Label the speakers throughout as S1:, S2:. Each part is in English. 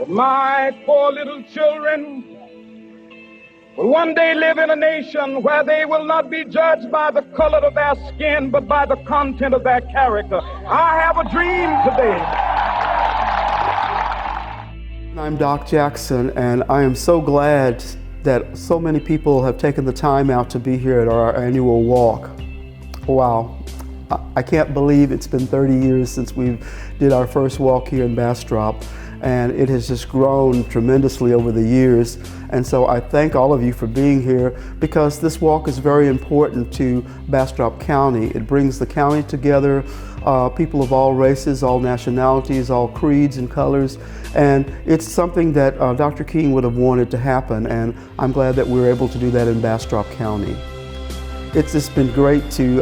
S1: My poor little children will one day live in a nation where they will not be judged by the color of their skin, but by the content of their character. I have a dream today.
S2: I'm Doc Jackson, and I am so glad that so many people have taken the time out to be here at our annual walk. Wow, I can't believe it's been 30 years since we did our first walk here in Bastrop, and it has just grown tremendously over the years. And so I thank all of you for being here, because this walk is very important to Bastrop County. It brings the county together, people of all races, all nationalities, all creeds and colors, and it's something that Dr. King would have wanted to happen, and I'm glad that we're able to do that in Bastrop County. It's just been great to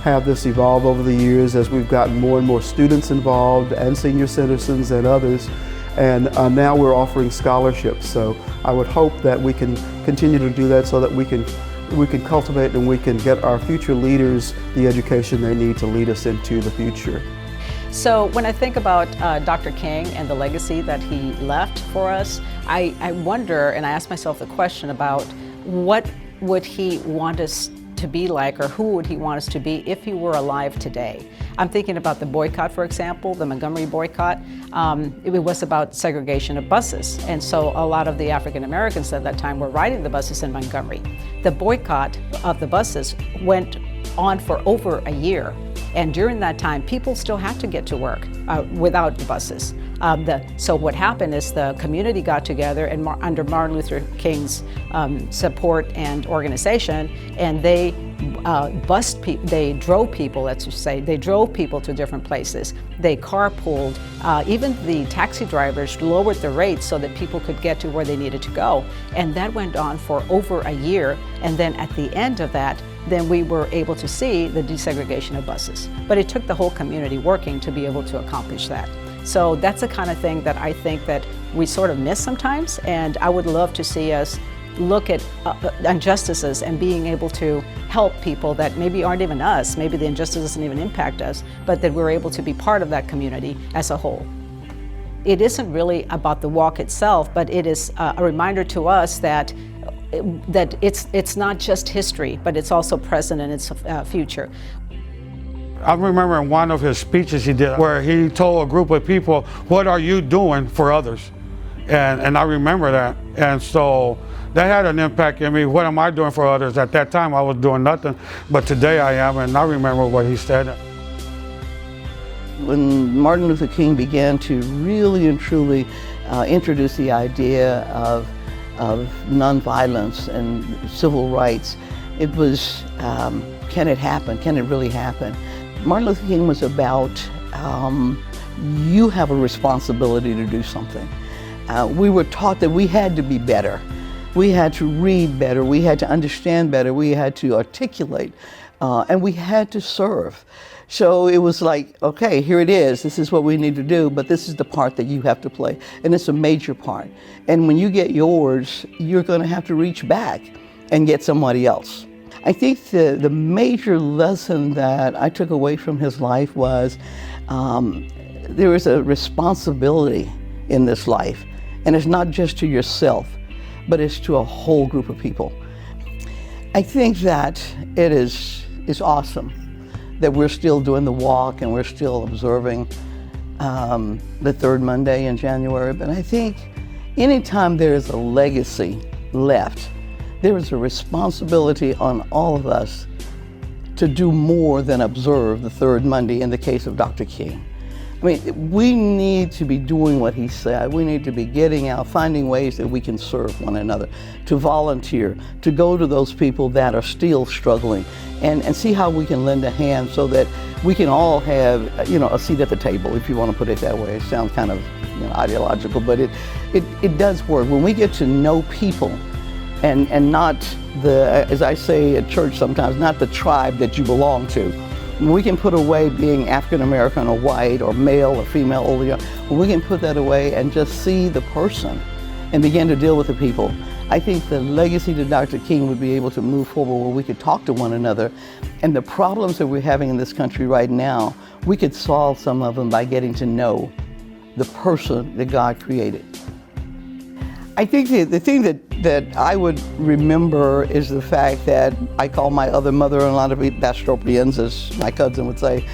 S2: have this evolve over the years as we've gotten more and more students involved, and senior citizens and others. And now we're offering scholarships. So I would hope that we can continue to do that, so that we can cultivate and we can get our future leaders the education they need to lead us into the future.
S3: So when I think about Dr. King and the legacy that he left for us, I wonder, and I ask myself the question about what would he want us to be like, or who would he want us to be if he were alive today? I'm thinking about the boycott, for example, the Montgomery boycott. It was about segregation of buses, and so a lot of the African Americans at that time were riding the buses in Montgomery. The boycott of the buses went on for over a year, and during that time people still had to get to work without the buses. So what happened is the community got together, and under Martin Luther King's support and organization, and they drove people, let's just say, they drove people to different places. They carpooled. Even the taxi drivers lowered the rates so that people could get to where they needed to go. And that went on for over a year. And then at the end of that, then we were able to see the desegregation of buses. But it took the whole community working to be able to accomplish that. So that's the kind of thing that I think that we sort of miss sometimes, and I would love to see us look at injustices and being able to help people that maybe aren't even us, maybe the injustice doesn't even impact us, but that we're able to be part of that community as a whole. It isn't really about the walk itself, but it is a reminder to us that it's not just history, but it's also present and it's future.
S4: I remember in one of his speeches he did where he told a group of people, what are you doing for others? And I remember that. And so that had an impact on me. What am I doing for others? At that time I was doing nothing, but today I am, and I remember what he said.
S5: When Martin Luther King began to really and truly introduce the idea of nonviolence and civil rights, it was, can it happen? Can it really happen? Martin Luther King was about, you have a responsibility to do something. We were taught that we had to be better. We had to read better. We had to understand better. We had to articulate, and we had to serve. So it was like, okay, here it is. This is what we need to do, but this is the part that you have to play. And it's a major part. And when you get yours, you're going to have to reach back and get somebody else. I think the major lesson that I took away from his life was there is a responsibility in this life. And it's not just to yourself, but it's to a whole group of people. I think that it is awesome that we're still doing the walk and we're still observing the third Monday in January. But I think anytime there is a legacy left, there is a responsibility on all of us to do more than observe the third Monday in the case of Dr. King. I mean, we need to be doing what he said. We need to be getting out, finding ways that we can serve one another, to volunteer, to go to those people that are still struggling, and see how we can lend a hand so that we can all have, a seat at the table, if you want to put it that way. It sounds kind of ideological, but it does work. When we get to know people, and not the, as I say at church sometimes, not the tribe that you belong to. When we can put away being African American or white or male or female, old or young, when we can put that away and just see the person and begin to deal with the people, I think the legacy to Dr. King would be able to move forward where we could talk to one another. And the problems that we're having in this country right now, we could solve some of them by getting to know the person that God created. I think the thing that I would remember is the fact that I call my other mother-in-law to be Bastropians, as my cousin would say,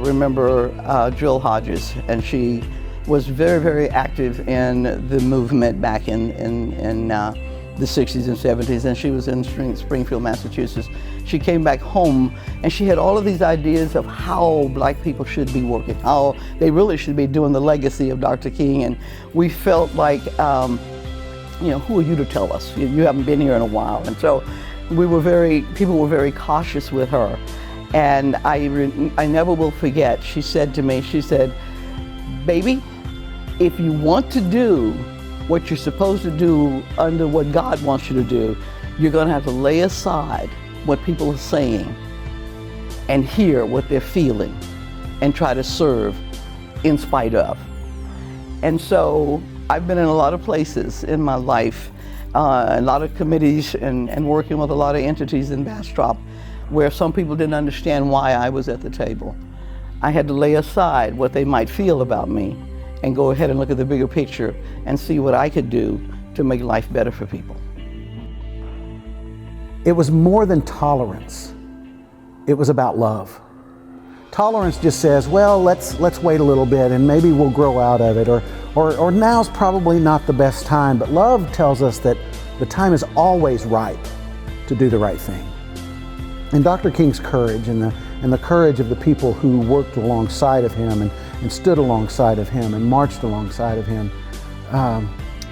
S5: remember Jill Hodges, and she was very, very active in the movement back in the 60s and 70s, and she was in Springfield, Massachusetts. She came back home and she had all of these ideas of how black people should be working, how they really should be doing the legacy of Dr. King, and we felt like, you know, who are you to tell us? You haven't been here in a while. And so people were very cautious with her. And I never will forget, she said to me, she said, baby, if you want to do what you're supposed to do under what God wants you to do, you're going to have to lay aside what people are saying and hear what they're feeling and try to serve in spite of. And so I've been in a lot of places in my life, a lot of committees and working with a lot of entities in Bastrop where some people didn't understand why I was at the table. I had to lay aside what they might feel about me and go ahead and look at the bigger picture and see what I could do to make life better for people.
S6: It was more than tolerance. It was about love. Tolerance just says, well, let's wait a little bit and maybe we'll grow out of it, or now's probably not the best time. But love tells us that the time is always right to do the right thing. And Dr. King's courage and the courage of the people who worked alongside of him and stood alongside of him and marched alongside of him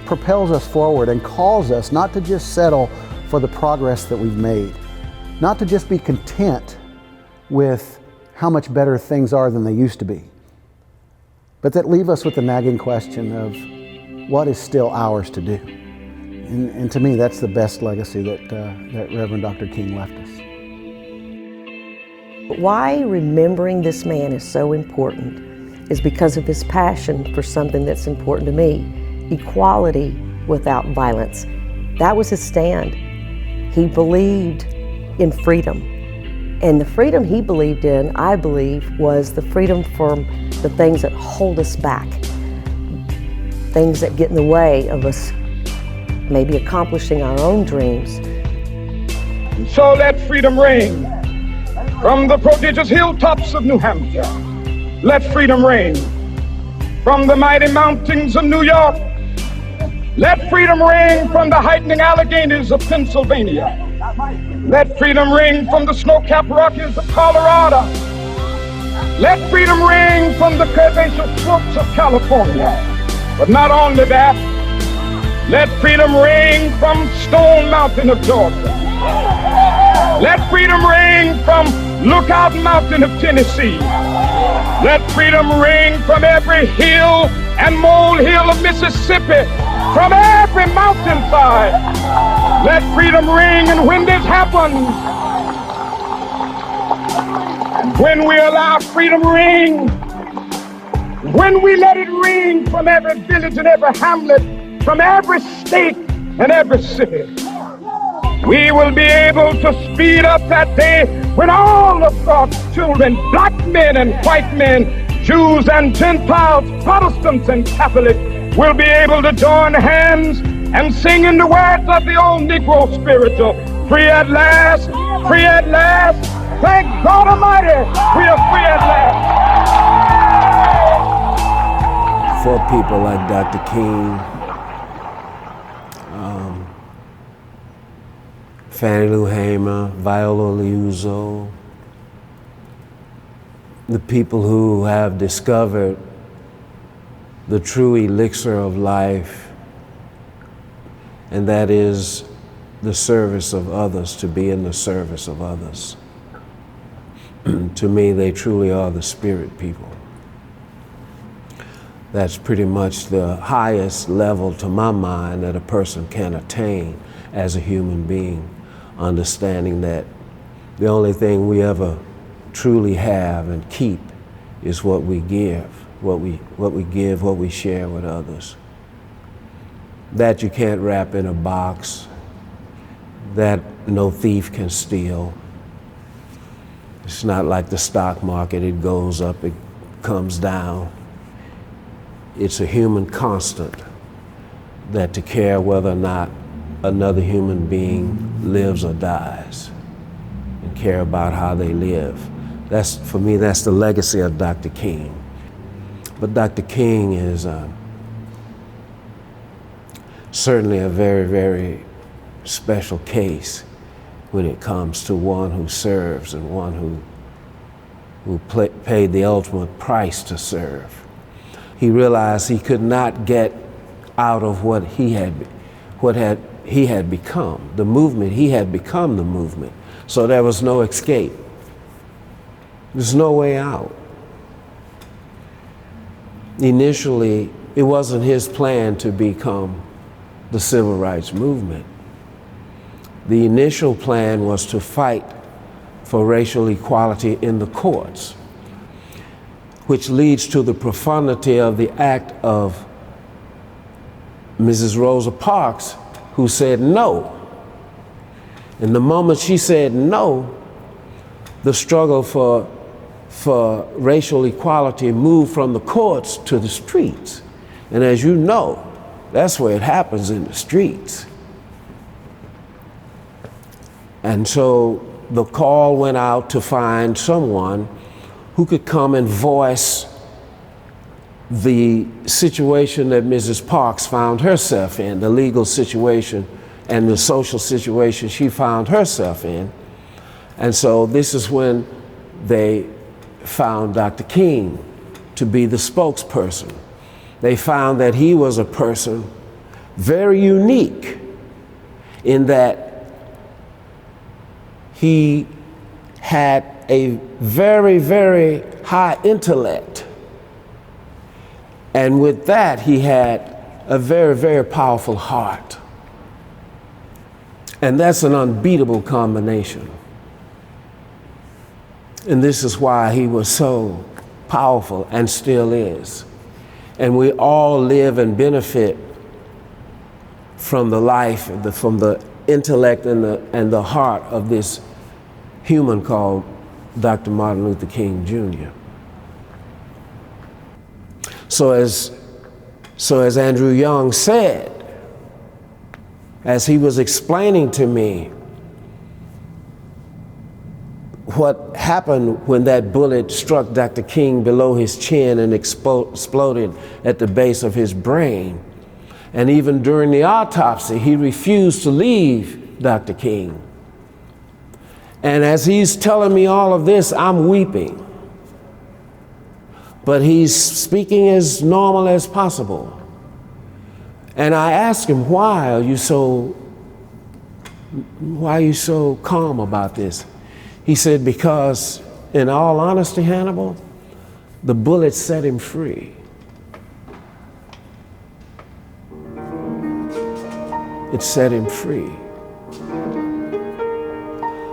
S6: propels us forward and calls us not to just settle for the progress that we've made, not to just be content with how much better things are than they used to be, but that leave us with the nagging question of what is still ours to do. And to me, that's the best legacy that Reverend Dr. King left us.
S7: Why remembering this man is so important is because of his passion for something that's important to me: equality without violence. That was his stand. He believed in freedom. And the freedom he believed in, I believe, was the freedom from the things that hold us back, things that get in the way of us maybe accomplishing our own dreams.
S1: And so let freedom ring from the prodigious hilltops of New Hampshire. Let freedom ring from the mighty mountains of New York. Let freedom ring from the heightening Alleghenies of Pennsylvania. Let freedom ring from the snow-capped Rockies of Colorado. Let freedom ring from the curvaceous slopes of California. But not only that, let freedom ring from Stone Mountain of Georgia. Let freedom ring from Lookout Mountain of Tennessee. Let freedom ring from every hill and molehill of Mississippi, from every mountainside. Let freedom ring, and when this happens, when we allow freedom ring, when we let it ring from every village and every hamlet, from every state and every city, we will be able to speed up that day when all of God's children, black men and white men, Jews and Gentiles, Protestants and Catholics, will be able to join hands and sing in the words of the old Negro spiritual: free at last, free at last. Thank God Almighty, we are free at last.
S8: For people like Dr. King, Fannie Lou Hamer, Viola Liuzzo, the people who have discovered the true elixir of life, and that is the service of others, to be in the service of others. To me, they truly are the spirit people. That's pretty much the highest level, to my mind, that a person can attain as a human being, understanding that the only thing we ever truly have and keep is what we give, what we share with others. That you can't wrap in a box, that no thief can steal. It's not like the stock market, it goes up, it comes down. It's a human constant that to care whether or not another human being lives or dies, and care about how they live. That's, for me, that's the legacy of Dr. King. But Dr. King is certainly a very, very special case when it comes to one who serves and one who paid the ultimate price to serve. He realized he could not get out of what he had become, the movement. He had become the movement. So there was no escape. There's no way out. Initially, it wasn't his plan to become the civil rights movement. The initial plan was to fight for racial equality in the courts, which leads to the profundity of the act of Mrs. Rosa Parks, who said no. And the moment she said no, the struggle for racial equality moved from the courts to the streets. And as you know, that's where it happens, in the streets. And so the call went out to find someone who could come and voice the situation that Mrs. Parks found herself in, the legal situation and the social situation she found herself in. And so this is when they found Dr. King to be the spokesperson. They found that he was a person very unique in that he had a very, very high intellect. And with that, he had a very, very powerful heart. And that's an unbeatable combination. And this is why he was so powerful and still is. And we all live and benefit from the life, from the intellect and the heart of this human called Dr. Martin Luther King Jr. So as Andrew Young said, as he was explaining to me what happened when that bullet struck Dr. King below his chin and exploded at the base of his brain, and even during the autopsy, he refused to leave Dr. King. And as he's telling me all of this, I'm weeping. But he's speaking as normal as possible. And I asked him, why are you so calm about this? He said, because in all honesty, Hannibal, the bullet set him free. It set him free.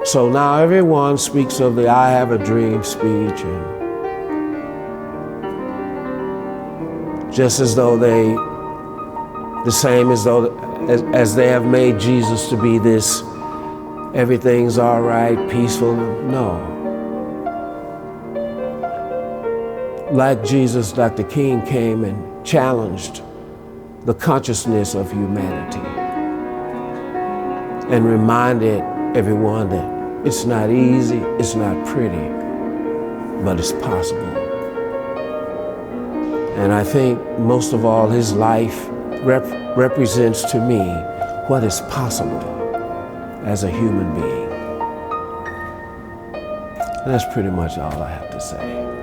S8: So now everyone speaks of the I Have a Dream speech, and just as though as they have made Jesus to be this, everything's all right, peaceful. No. Like Jesus, Dr. King came and challenged the consciousness of humanity and reminded everyone that it's not easy, it's not pretty, but it's possible. And I think most of all, his life represents to me what is possible as a human being. And that's pretty much all I have to say.